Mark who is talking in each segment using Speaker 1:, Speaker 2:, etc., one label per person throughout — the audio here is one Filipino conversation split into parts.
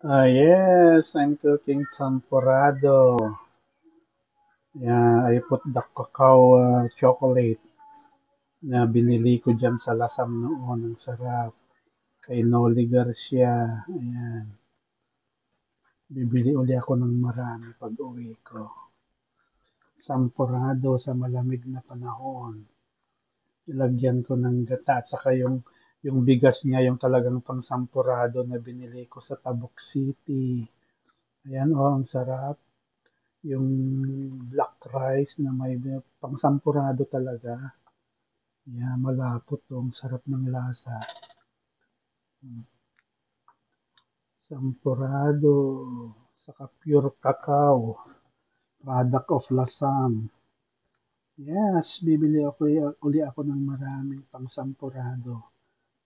Speaker 1: Yes, I'm cooking champorado. Yeah, I put the cacao chocolate na binili ko dyan sa Lasam noon. Ang sarap. Kay Noli Garcia. Ayan. Bibili uli ako ng marami pag uwi ko. Champorado sa malamig na panahon. Ilagyan ko ng gata. At saka yung bigas niya, yung talagang pang champorado na binili ko sa Tabuk City. Ayan, oh, ang sarap. Yung black rice na may pangsampurado talaga. Yeah, malapot to. Ang sarap ng lasa. Sampurado. Saka pure cacao. Product of Lasam. Yes, bibili ako uli ako ng maraming pangsampurado.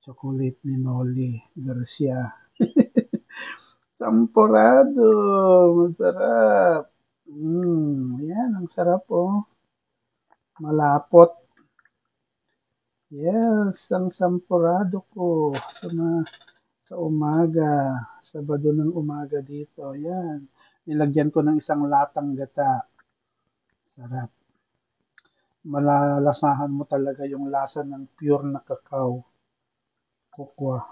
Speaker 1: Chocolate ni Noli Garcia. Sampurado. Masarap. Yan, ang sarap oh. Malapot. Yes, ang sampurado ko sa umaga, Sabado ng umaga dito. Yan. Nilagyan ko ng isang latang gata. Sarap. Malalasahan mo talaga yung lasa ng pure na cacao. Kokwa.